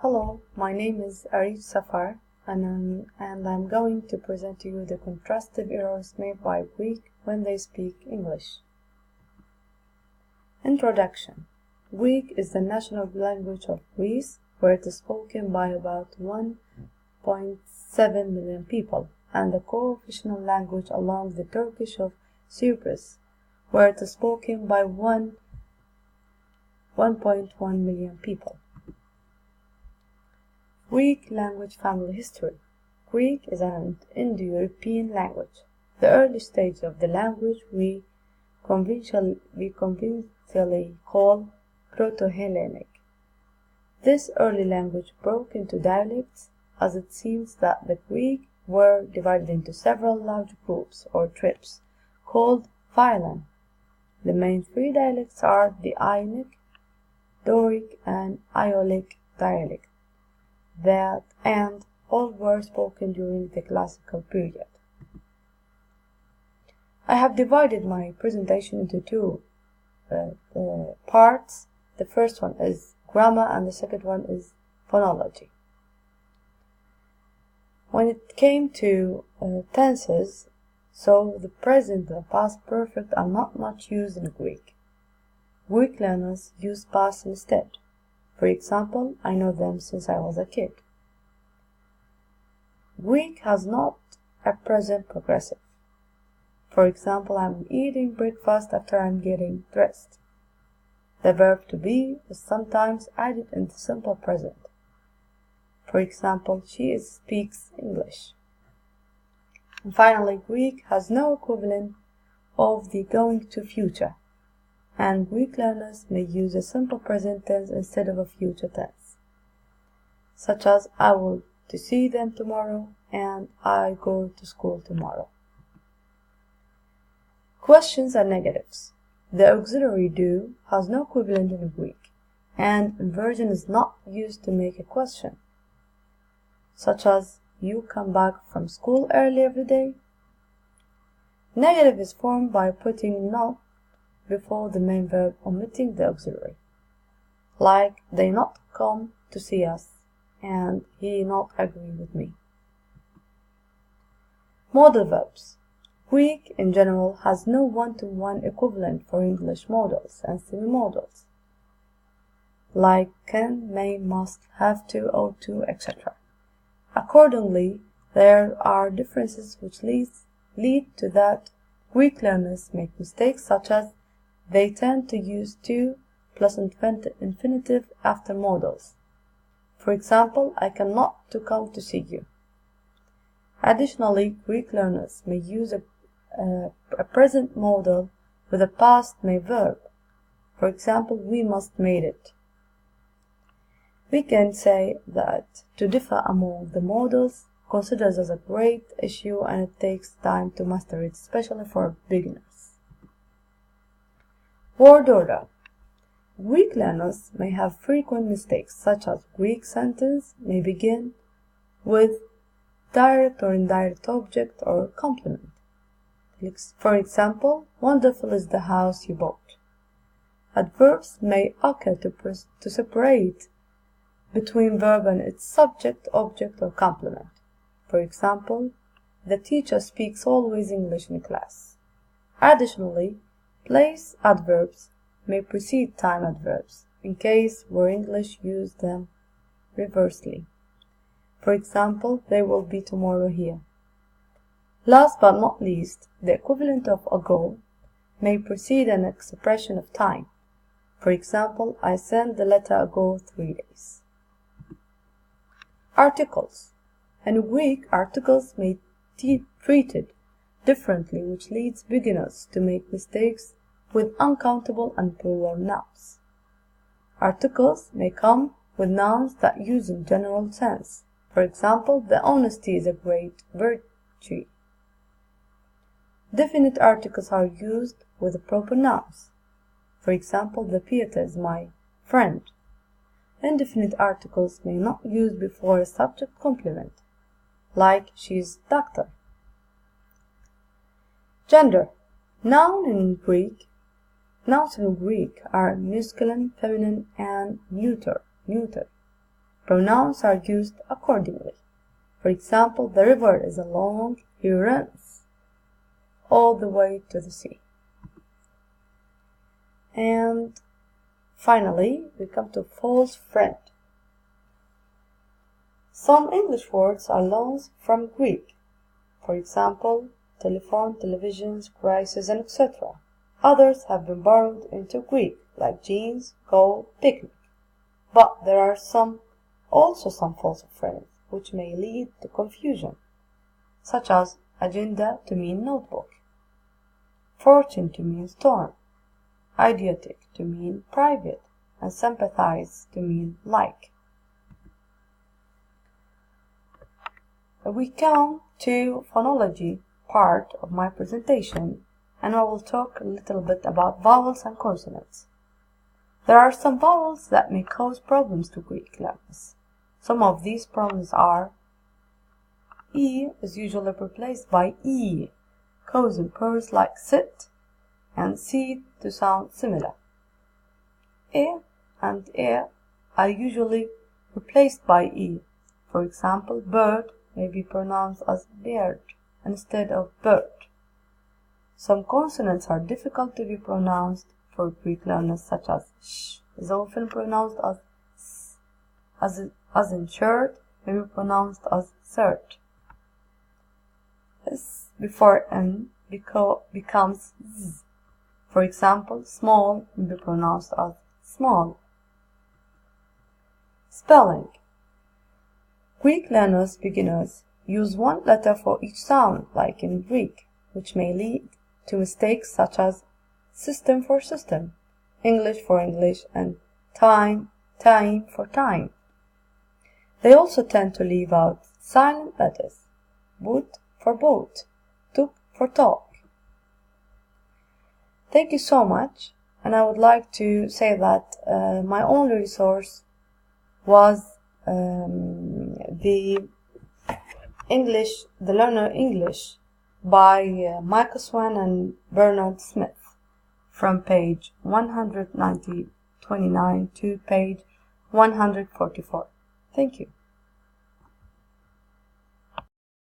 Hello, my name is Arif Safar, and I'm going to present to you the contrastive errors made by Greek when they speak English. Introduction. Greek is the national language of Greece, where it is spoken by about 1.7 million people, and the co-official language along the Turkish of Cyprus, where it is spoken by 1.1 million people. Greek language family history. Greek is an Indo-European language. The early stage of the language we conventionally call Proto-Hellenic. This early language broke into dialects, as it seems that the Greek were divided into several large groups or tribes called phylae. The main three dialects are the Ionic, Doric, and Aeolic dialect. And all were spoken during the classical period. I have divided my presentation into two parts. The first one is grammar and the second one is phonology. When it came to tenses, so the present and past perfect are not much used in Greek. Greek learners use past instead. For example, I know them since I was a kid. Greek has not a present progressive. For example, I'm eating breakfast after I'm getting dressed. The verb to be is sometimes added in the simple present. For example, she speaks English. And finally, Greek has no equivalent of the going to future, and Greek learners may use a simple present tense instead of a future tense, such as I will to see them tomorrow and I go to school tomorrow. Questions and negatives. The auxiliary do has no equivalent in Greek, and inversion is not used to make a question, such as you come back from school early every day. Negative is formed by putting not before the main verb, omitting the auxiliary, like they not come to see us and he not agree with me. Modal verbs. Greek in general has no one-to-one equivalent for English modals and semi-modals, like can, may, must, have to, ought to, etc. Accordingly, there are differences which lead to that Greek learners make mistakes, such as they tend to use to plus infinitive after modals. For example, I cannot to come to see you. Additionally, Greek learners may use a present modal with a past may verb. For example, we must made it. We can say that to differ among the modals considers as a great issue, and it takes time to master it, especially for beginners. Word order. Greek learners may have frequent mistakes, such as Greek sentence may begin with direct or indirect object or complement. For example, wonderful is the house you bought. Adverbs may occur to separate between verb and its subject, object, or complement. For example, the teacher speaks always English in class. Additionally, place adverbs may precede time adverbs, in case where English use them reversely. For example, they will be tomorrow here. Last but not least, the equivalent of ago may precede an expression of time. For example, I sent the letter ago 3 days. Articles. In Greek, articles may be treated differently, which leads beginners to make mistakes with uncountable and plural nouns. Articles may come with nouns that use in general sense. For example, the honesty is a great virtue. Definite articles are used with the proper nouns. For example, the theater is my friend. Indefinite articles may not use before a subject complement, like she's doctor. Gender. Nouns in Greek are masculine, feminine, and neuter. pronouns are used accordingly. For example, the river is long, he runs all the way to the sea. And finally, we come to false friend. Some English words are loans from Greek. For example, telephone, televisions, crisis, and etc. Others have been borrowed into Greek, like jeans, go, picnic. But there are also some false friends, which may lead to confusion, such as agenda to mean notebook, fortune to mean storm, idiotic to mean private, and sympathize to mean like. We come to phonology part of my presentation, and I will talk a little bit about vowels and consonants. There are some vowels that may cause problems to Greek learners. Some of these problems are: E is usually replaced by E, causing pairs like sit and C to sound similar. E and E are usually replaced by E. For example, bird may be pronounced as beard instead of bird. Some consonants are difficult to be pronounced for Greek learners, such as sh is often pronounced as s, as in shirt may be pronounced as shirt. S before n becomes z. For example, small may be pronounced as small. Spelling. Greek learners, beginners, use one letter for each sound, like in Greek, which may lead to mistakes such as system for system, English for English, and time for time. They also tend to leave out silent letters, boot for boat, tuk for talk. Thank you so much, and I would like to say that my only resource was the Learner English by Michael Swan and Bernard Smith from page 129 to page 144. Thank you.